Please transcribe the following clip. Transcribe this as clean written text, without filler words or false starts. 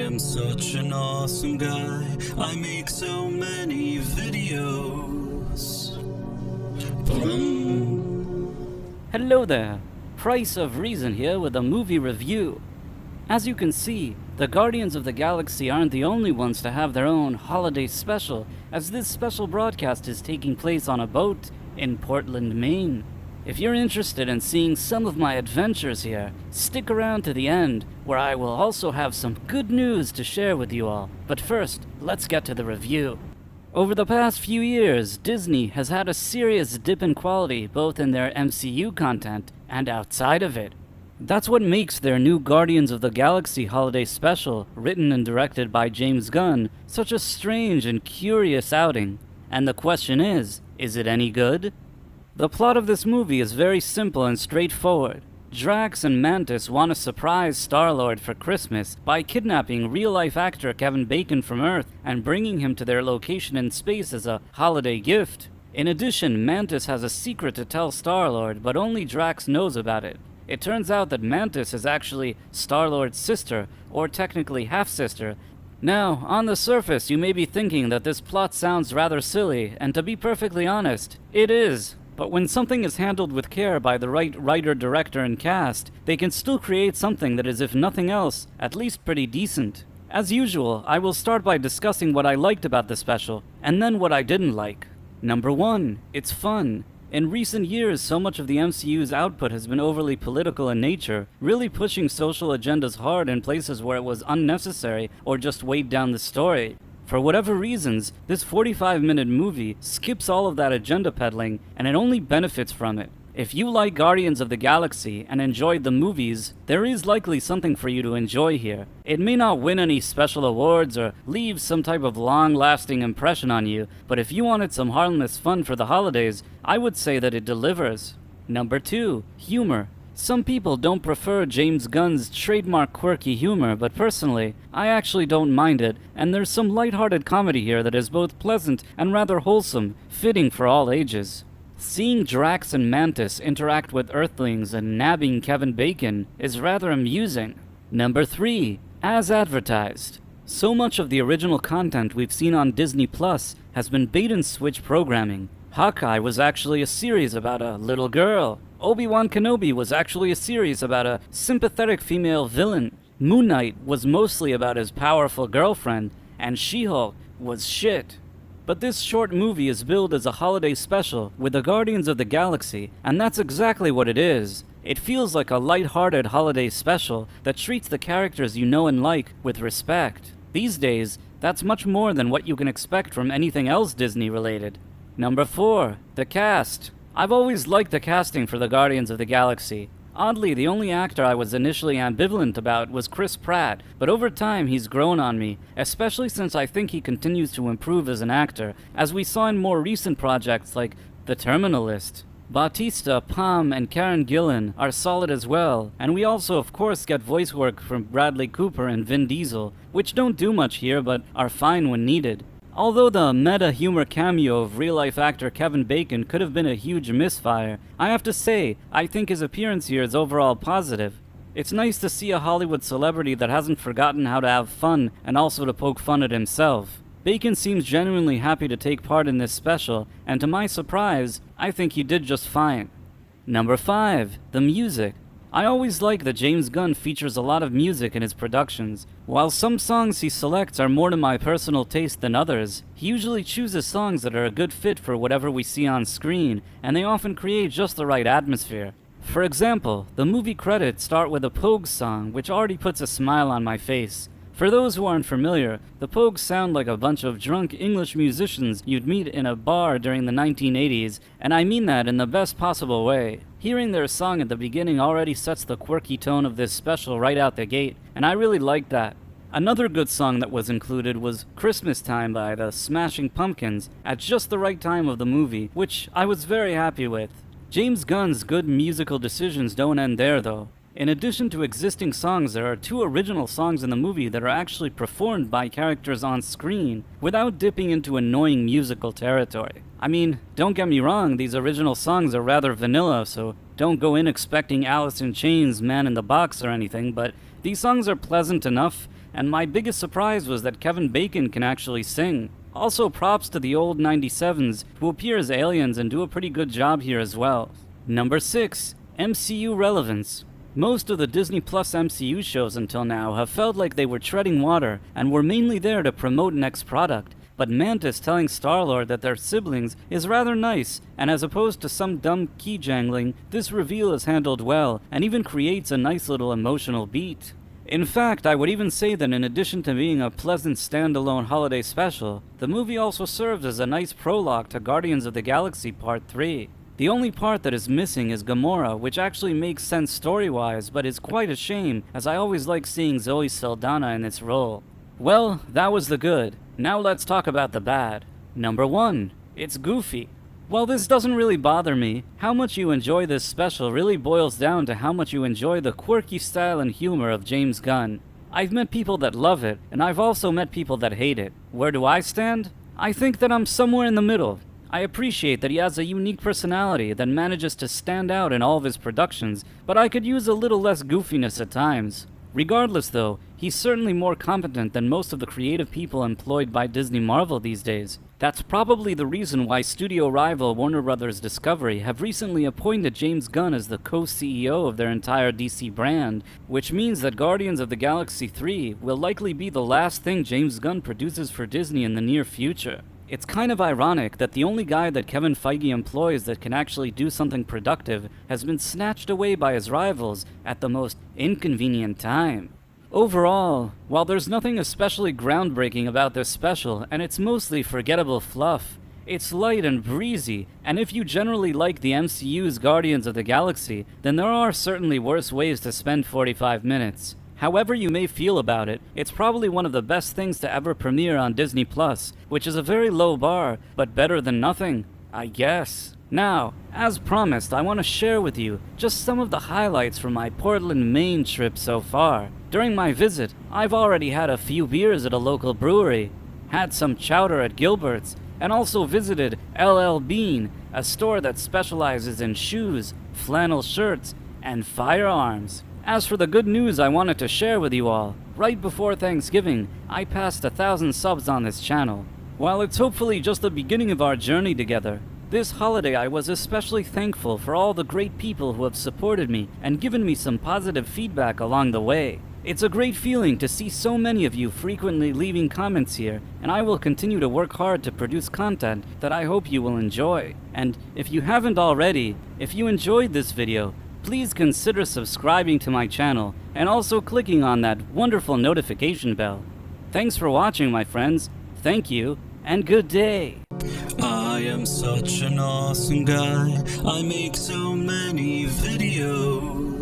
am such an awesome guy. I make so many videos. Hello there, Price of Reason here with a movie review. As you can see, the Guardians of the Galaxy aren't the only ones to have their own holiday special, as this special broadcast is taking place on a boat in Portland, Maine. If you're interested in seeing some of my adventures here, stick around to the end, where I will also have some good news to share with you all. But first, let's get to the review. Over the past few years, Disney has had a serious dip in quality both in their MCU content and outside of it. That's what makes their new Guardians of the Galaxy holiday special, written and directed by James Gunn, such a strange and curious outing. And the question is it any good? The plot of this movie is very simple and straightforward. Drax and Mantis want to surprise Starlord for Christmas by kidnapping real-life actor Kevin Bacon from Earth and bringing him to their location in space as a holiday gift. In addition, Mantis has a secret to tell Starlord, but only Drax knows about it. It turns out that Mantis is actually Starlord's sister, or technically half-sister. Now, on the surface, you may be thinking that this plot sounds rather silly, and to be perfectly honest, it is. But when something is handled with care by the right writer, director, and cast, they can still create something that is, if nothing else, at least pretty decent. As usual, I will start by discussing what I liked about the special, and then what I didn't like. Number 1, it's fun. In recent years, so much of the MCU's output has been overly political in nature, really pushing social agendas hard in places where it was unnecessary or just weighed down the story. For whatever reasons, this 45-minute movie skips all of that agenda peddling, and it only benefits from it. If you like Guardians of the Galaxy and enjoyed the movies, there is likely something for you to enjoy here. It may not win any special awards or leave some type of long-lasting impression on you, but if you wanted some harmless fun for the holidays, I would say that it delivers. Number 2, humor. Some people don't prefer James Gunn's trademark quirky humor, but personally, I actually don't mind it, and there's some lighthearted comedy here that is both pleasant and rather wholesome, fitting for all ages. Seeing Drax and Mantis interact with Earthlings and nabbing Kevin Bacon is rather amusing. Number 3, as advertised. So much of the original content we've seen on Disney Plus has been bait-and-switch programming. Hawkeye was actually a series about a little girl. Obi-Wan Kenobi was actually a series about a sympathetic female villain. Moon Knight was mostly about his powerful girlfriend, and She-Hulk was shit. But this short movie is billed as a holiday special with the Guardians of the Galaxy, and that's exactly what it is. It feels like a light-hearted holiday special that treats the characters you know and like with respect. These days, that's much more than what you can expect from anything else Disney-related. Number 4, the cast. I've always liked the casting for the Guardians of the Galaxy. Oddly, the only actor I was initially ambivalent about was Chris Pratt, but over time he's grown on me, especially since I think he continues to improve as an actor, as we saw in more recent projects like The Terminalist. Bautista, Palm, and Karen Gillan are solid as well, and we also of course get voice work from Bradley Cooper and Vin Diesel, which don't do much here but are fine when needed. Although the meta-humor cameo of real-life actor Kevin Bacon could have been a huge misfire, I have to say, I think his appearance here is overall positive. It's nice to see a Hollywood celebrity that hasn't forgotten how to have fun and also to poke fun at himself. Bacon seems genuinely happy to take part in this special, and to my surprise, I think he did just fine. Number 5, the music. I always like that James Gunn features a lot of music in his productions. While some songs he selects are more to my personal taste than others, he usually chooses songs that are a good fit for whatever we see on screen, and they often create just the right atmosphere. For example, the movie credits start with a Pogues song, which already puts a smile on my face. For those who aren't familiar, the Pogues sound like a bunch of drunk English musicians you'd meet in a bar during the 1980s, and I mean that in the best possible way. Hearing their song at the beginning already sets the quirky tone of this special right out the gate, and I really liked that. Another good song that was included was Christmas Time by the Smashing Pumpkins at just the right time of the movie, which I was very happy with. James Gunn's good musical decisions don't end there though. In addition to existing songs, there are 2 original songs in the movie that are actually performed by characters on screen without dipping into annoying musical territory. I mean, don't get me wrong, these original songs are rather vanilla, so don't go in expecting Alice in Chains' Man in the Box or anything, but these songs are pleasant enough, and my biggest surprise was that Kevin Bacon can actually sing. Also props to the old 97s who appear as aliens and do a pretty good job here as well. Number 6. MCU relevance. Most of the Disney Plus MCU shows until now have felt like they were treading water and were mainly there to promote next product. But Mantis telling Starlord that they're siblings is rather nice, and as opposed to some dumb key jangling, this reveal is handled well and even creates a nice little emotional beat. In fact, I would even say that in addition to being a pleasant standalone holiday special, the movie also serves as a nice prologue to Guardians of the Galaxy Part 3. The only part that is missing is Gamora, which actually makes sense story-wise, but is quite a shame, as I always like seeing Zoe Saldana in this role. Well, that was the good. Now let's talk about the bad. Number 1. It's goofy. While this doesn't really bother me, how much you enjoy this special really boils down to how much you enjoy the quirky style and humor of James Gunn. I've met people that love it, and I've also met people that hate it. Where do I stand? I think that I'm somewhere in the middle. I appreciate that he has a unique personality that manages to stand out in all of his productions, but I could use a little less goofiness at times. Regardless though, he's certainly more competent than most of the creative people employed by Disney Marvel these days. That's probably the reason why studio rival Warner Bros. Discovery have recently appointed James Gunn as the co-CEO of their entire DC brand, which means that Guardians of the Galaxy 3 will likely be the last thing James Gunn produces for Disney in the near future. It's kind of ironic that the only guy that Kevin Feige employs that can actually do something productive has been snatched away by his rivals at the most inconvenient time. Overall, while there's nothing especially groundbreaking about this special, and it's mostly forgettable fluff, it's light and breezy, and if you generally like the MCU's Guardians of the Galaxy, then there are certainly worse ways to spend 45 minutes. However you may feel about it, it's probably one of the best things to ever premiere on Disney Plus, which is a very low bar, but better than nothing, I guess. Now, as promised, I want to share with you just some of the highlights from my Portland, Maine trip so far. During my visit, I've already had a few beers at a local brewery, had some chowder at Gilbert's, and also visited LL Bean, a store that specializes in shoes, flannel shirts, and firearms. As for the good news I wanted to share with you all, right before Thanksgiving, I passed 1,000 subs on this channel. While it's hopefully just the beginning of our journey together, this holiday I was especially thankful for all the great people who have supported me and given me some positive feedback along the way. It's a great feeling to see so many of you frequently leaving comments here, and I will continue to work hard to produce content that I hope you will enjoy. And if you haven't already, if you enjoyed this video, please consider subscribing to my channel and also clicking on that wonderful notification bell. Thanks for watching, my friends. Thank you, and good day. I am such an awesome guy. I make so many videos.